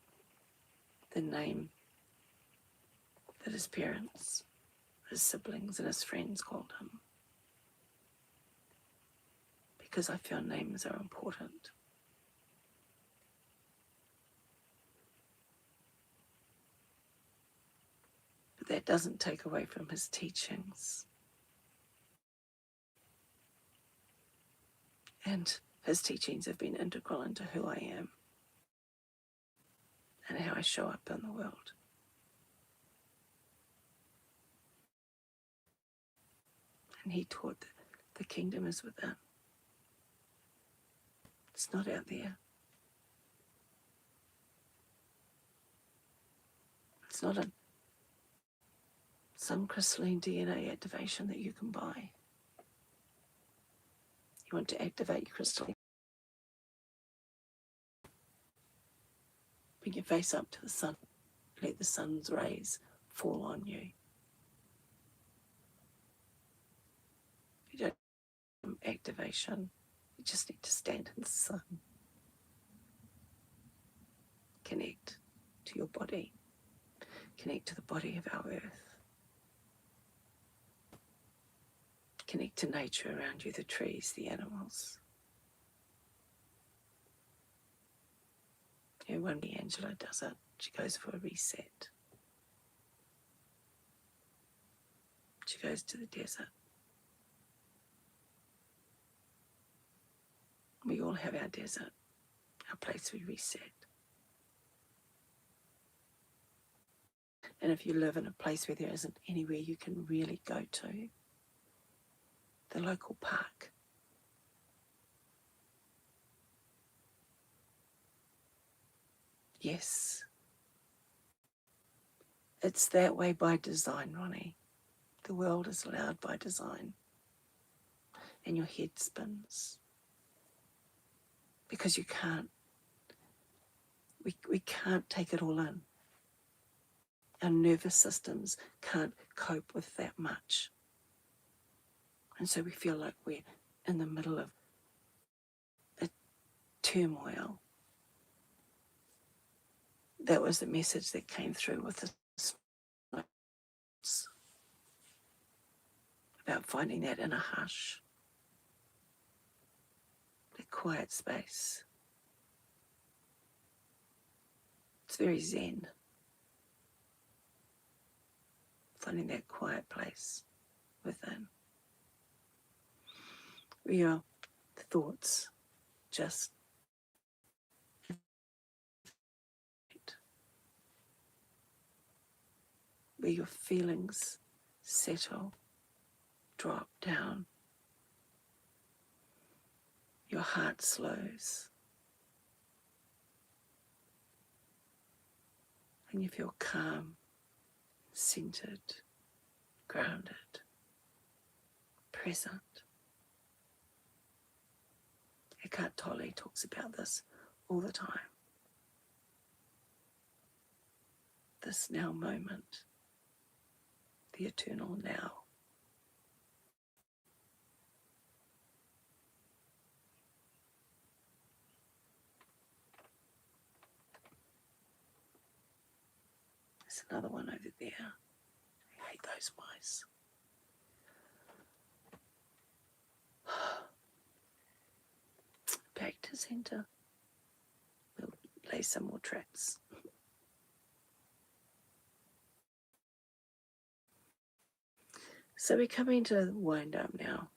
the name that his parents, his siblings, and his friends called him. Because I feel names are important. But that doesn't take away from his teachings. And his teachings have been integral into who I am and how I show up in the world. And he taught that the kingdom is within. It's not out there. It's not some crystalline DNA activation that you can buy. You want to activate your crystalline. Bring your face up to the sun. Let the sun's rays fall on you. You don't need activation. You just need to stand in the sun. Connect to your body. Connect to the body of our earth. Connect to nature around you, the trees, the animals. One day Angela does it. She goes for a reset. She goes to the desert. We all have our desert, our place we reset. And if you live in a place where there isn't anywhere you can really go to, the local park. Yes. It's that way by design, Ronnie. The world is loud by design. And your head spins. Because you can't. We can't take it all in. Our nervous systems can't cope with that much. And so we feel like we're in the middle of a turmoil. That was the message that came through with the notes about finding that inner hush, that quiet space. It's very zen, finding that quiet place within, where your thoughts just where your feelings settle, drop down, your heart slows, and you feel calm, centered, grounded, present. Eckhart Tolle talks about this all the time. This now moment, the eternal now. There's another one over there. I hate those mice. Back to center. We'll lay some more traps. So we're coming to the wind up now.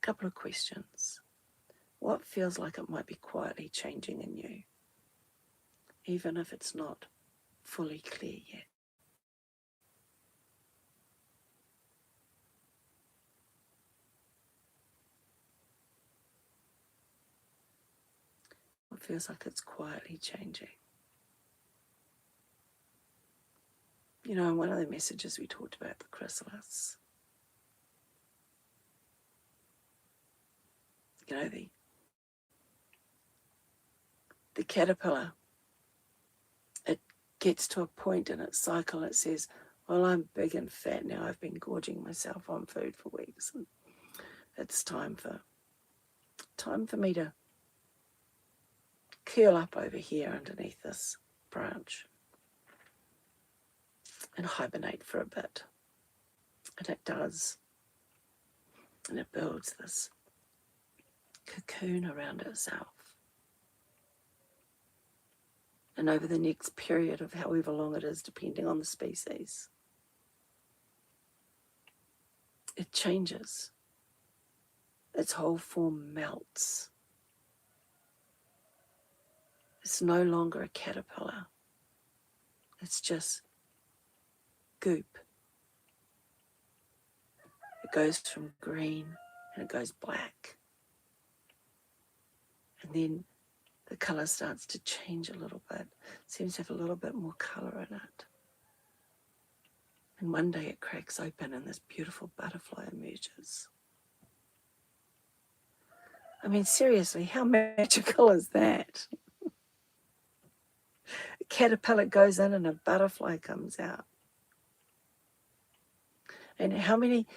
Couple of questions. What feels like it might be quietly changing in you, even if it's not fully clear yet? What feels like it's quietly changing? You know, in one of the messages we talked about the chrysalis. You know, the caterpillar, it gets to a point in its cycle, it says, well, I'm big and fat now, I've been gorging myself on food for weeks, and it's time for me to curl up over here underneath this branch and hibernate for a bit. And it does. And it builds this cocoon around itself. And over the next period of however long it is, depending on the species, it changes. Its whole form melts. It's no longer a caterpillar. It's just goop. It goes from green and it goes black. And then the colour starts to change a little bit. It seems to have a little bit more colour in it. And one day it cracks open and this beautiful butterfly emerges. I mean, seriously, how magical is that? A caterpillar goes in and a butterfly comes out. And how many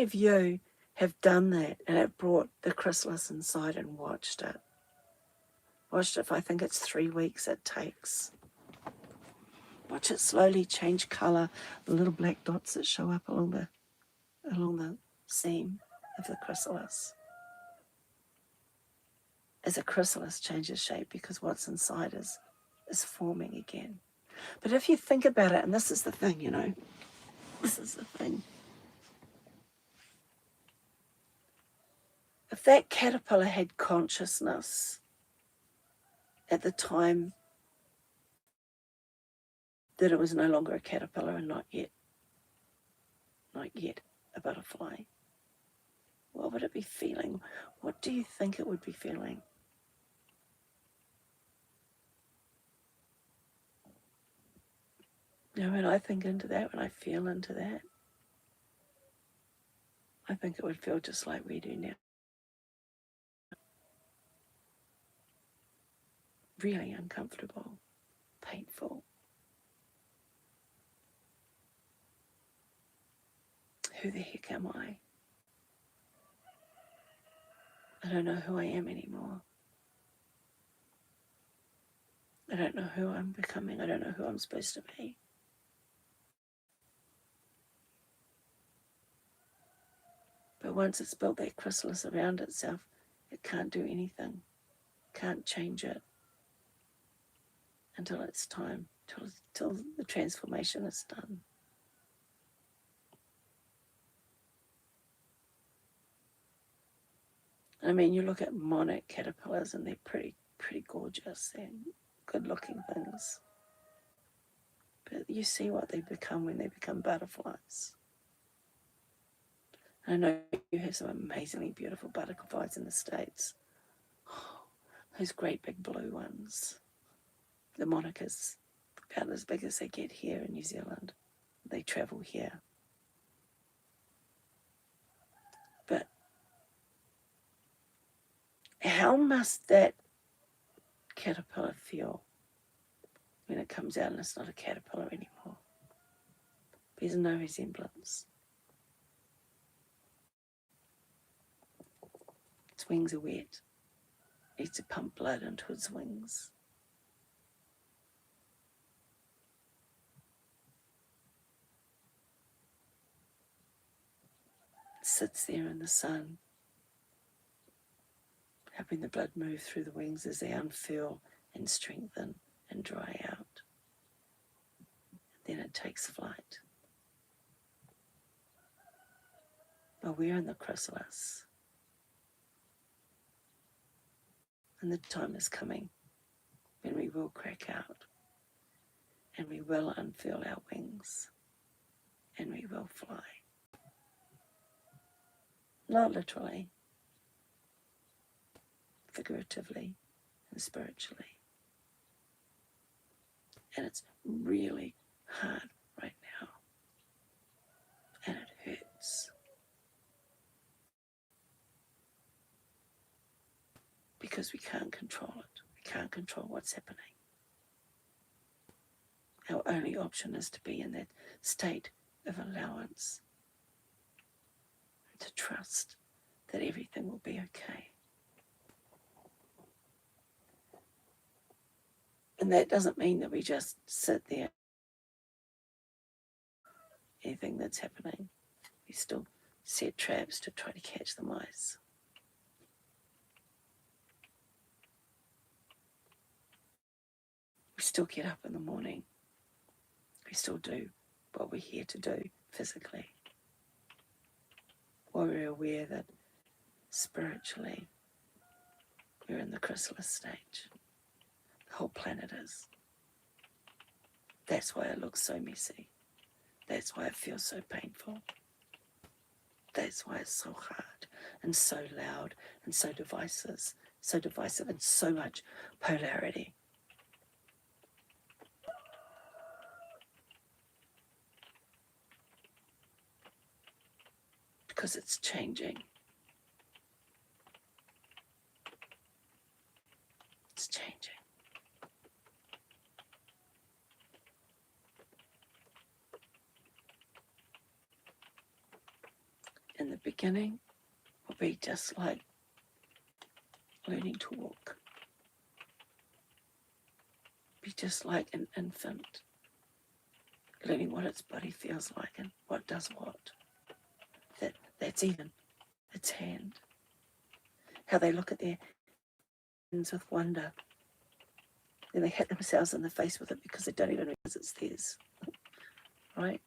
of you have done that and have brought the chrysalis inside and watched it? Watched it for, I think it's 3 weeks it takes. Watch it slowly change colour, the little black dots that show up along the seam of the chrysalis. As a chrysalis changes shape, because what's inside is forming again. But if you think about it, and this is the thing, you know, this is the thing. If that caterpillar had consciousness at the time that it was no longer a caterpillar and not yet a butterfly, what would it be feeling? What do you think it would be feeling? You know, when I think into that, when I feel into that, I think it would feel just like we do now. Really uncomfortable, painful. Who the heck am I? I don't know who I am anymore. I don't know who I'm becoming. I don't know who I'm supposed to be. But once it's built that chrysalis around itself, it can't do anything, can't change it until it's time, till the transformation is done. I mean, you look at monarch caterpillars and they're pretty gorgeous. They're good-looking things. But you see what they become when they become butterflies. I know you have some amazingly beautiful butterflies in the States. Oh, those great big blue ones. The monarchs, about as big as they get here in New Zealand. They travel here. how must that caterpillar feel when it comes out and it's not a caterpillar anymore? There's no resemblance. Its wings are wet. It needs to pump blood into its wings. It sits there in the sun, helping the blood move through the wings as they unfurl and strengthen and dry out. Then it takes flight. But we're in the chrysalis. And the time is coming when we will crack out and we will unfurl our wings and we will fly. Not literally, figuratively and spiritually. And it's really hard right now. And it hurts. Because we can't control it. We can't control what's happening. Our only option is to be in that state of allowance, to trust that everything will be okay. And that doesn't mean that we just sit there. Anything that's happening, we still set traps to try to catch the mice. We still get up in the morning. We still do what we're here to do physically. While we're aware that spiritually we're in the chrysalis stage. The whole planet is. That's why it looks so messy. That's why it feels so painful. That's why it's so hard and so loud and so divisive and so much polarity. Because it's changing. It's changing. In the beginning, will be just like learning to walk. Be just like an infant, learning what its body feels like and what does what. That's even its hand. How they look at their hands with wonder. Then they hit themselves in the face with it because they don't even realize it's theirs. Right?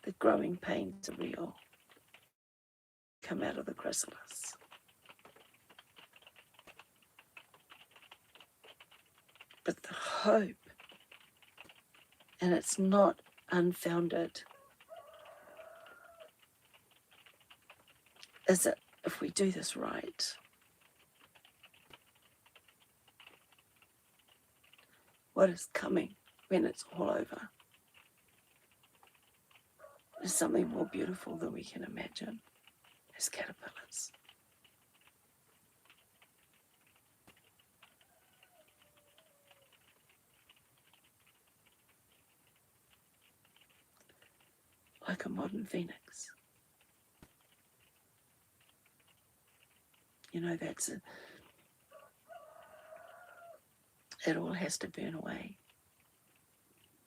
The growing pains are real. Come out of the chrysalis. But the hope, and it's not unfounded, is that if we do this right, what is coming when it's all over is something more beautiful than we can imagine as caterpillars. Like a modern phoenix. You know, it all has to burn away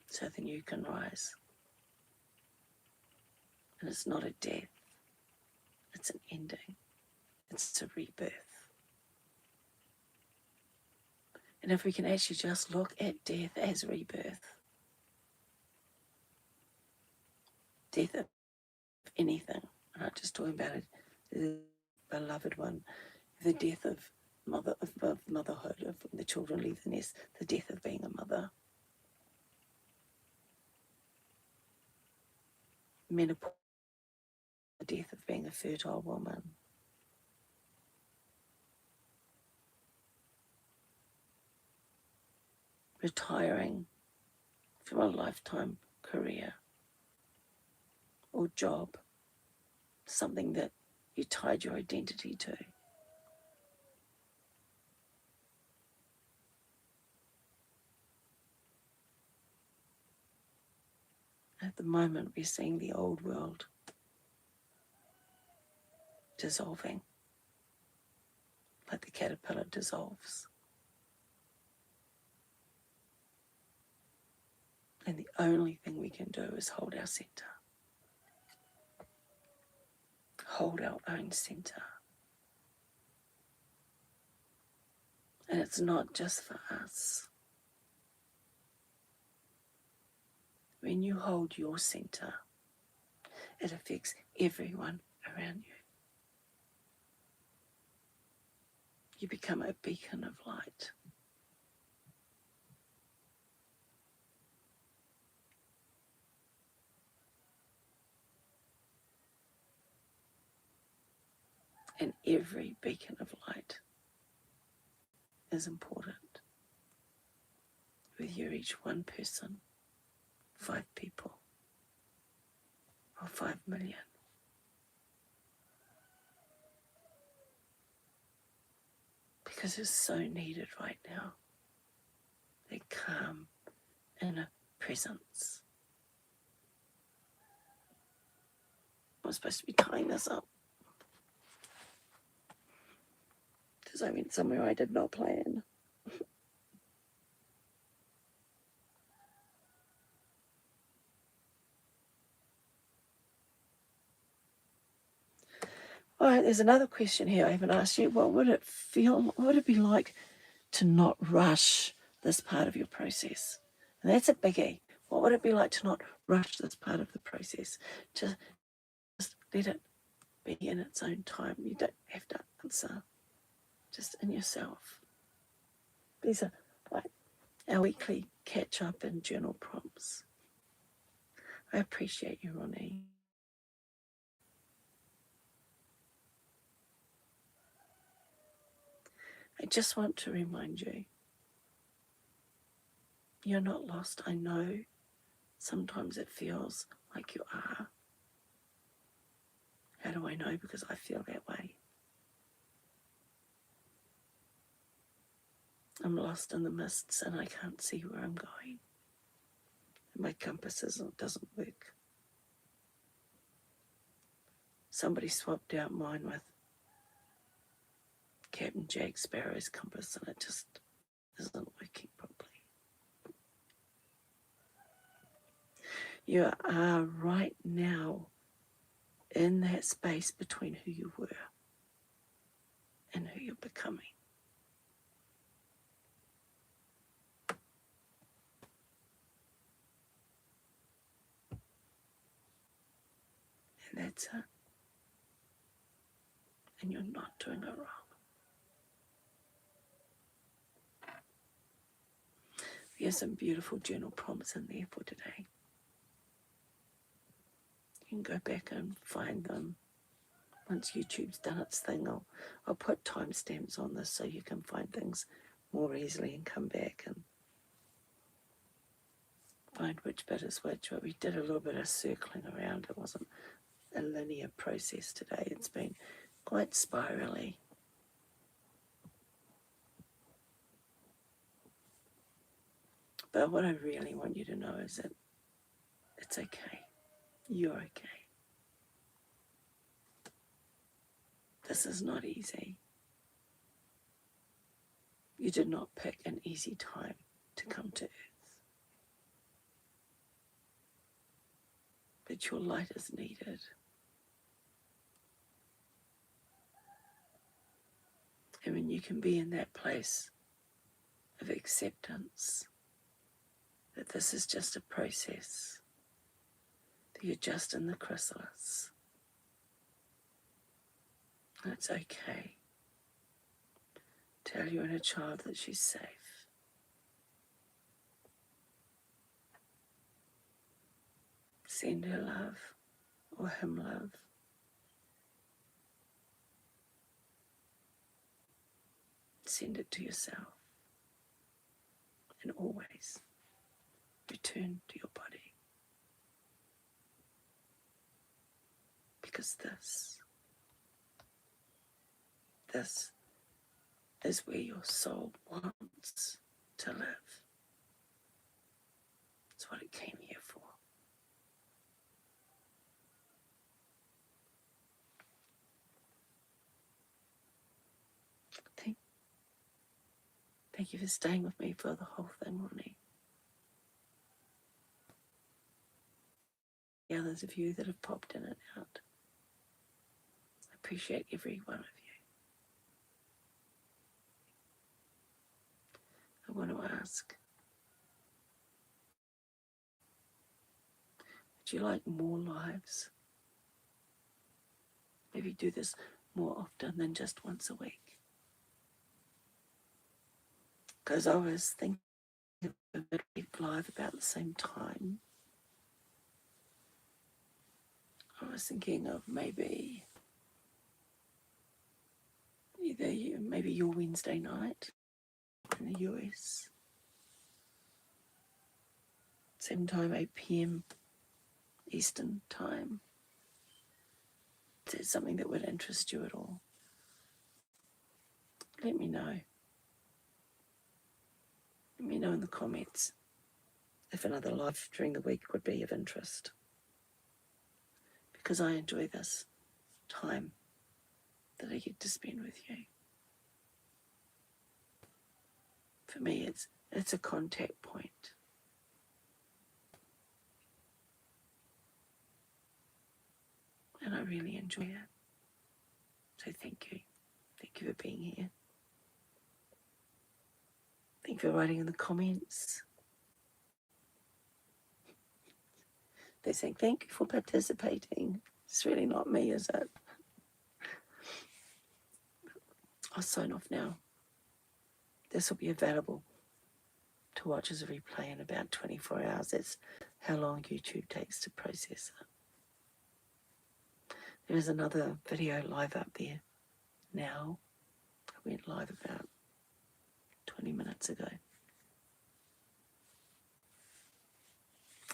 so the new can rise. And it's not a death, it's an ending, it's a rebirth. And if we can actually just look at death as rebirth, death of anything, I'm not just talking about it, the beloved one, the death of motherhood, of when the children leave the nest, the death of being a mother. Menopause, the death of being a fertile woman. Retiring from a lifetime career or job, something that you tied your identity to. at the moment we're seeing the old world dissolving, like the caterpillar dissolves. And the only thing we can do is hold our centre. Hold our own centre. And it's not just for us. When you hold your centre, it affects everyone around you. You become a beacon of light. And every beacon of light is important. Whether you're each one person, 5 people, or 5 million. Because it's so needed right now. That calm inner presence. I'm supposed to be tying this up because I went somewhere I did not plan. All right, there's another question here I haven't asked you. What would it be like to not rush this part of your process? And that's a biggie. What would it be like to not rush this part of the process? Just let it be in its own time. You don't have to answer. Just in yourself. These are like our weekly catch up and journal prompts. I appreciate you, Ronnie. I just want to remind you, you're not lost. I know sometimes it feels like you are. How do I know? Because I feel that way. I'm lost in the mists and I can't see where I'm going. My compass doesn't work. Somebody swapped out mine with Captain Jack Sparrow's compass and it just isn't working properly. You are right now in that space between who you were and who you're becoming. And that's it. And you're not doing it wrong. There's some beautiful journal prompts in there for today. You can go back and find them. Once YouTube's done its thing, I'll put timestamps on this so you can find things more easily and come back and find which bit is which. But we did a little bit of circling around. It wasn't a linear process today. It's been quite spirally. But what I really want you to know is that it's okay. You're okay. This is not easy. You did not pick an easy time to come to Earth. But your light is needed. And when you can be in that place of acceptance, that this is just a process, that you're just in the chrysalis, and it's okay. Tell your inner child that she's safe. Send her love or him love. Send it to yourself. And always return to your body. Because this is where your soul wants to live. It's what it came here for. Thank you for staying with me for the whole thing, Ronnie. The others of you that have popped in and out. I appreciate every one of you. I want to ask, would you like more lives? Maybe do this more often than just once a week. Because I was thinking of a midweek live about the same time. I was thinking of maybe maybe your Wednesday night in the US, same time, 8 p.m. Eastern time. Is it something that would interest you at all? Let me know. Let me know in the comments if another live during the week would be of interest. Because I enjoy this time that I get to spend with you. For me, it's a contact point. And I really enjoy it. So thank you. Thank you for being here. Thank you for writing in the comments. They're saying, thank you for participating. It's really not me, is it? I'll sign off now. This will be available to watch as a replay in about 24 hours. That's how long YouTube takes to process it. There is another video live up there now. I went live about 20 minutes ago.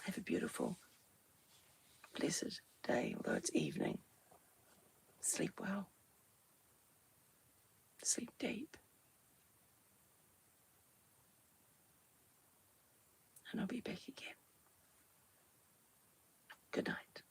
Have a beautiful, blessed day, although it's evening. Sleep well. Sleep deep. And I'll be back again. Good night.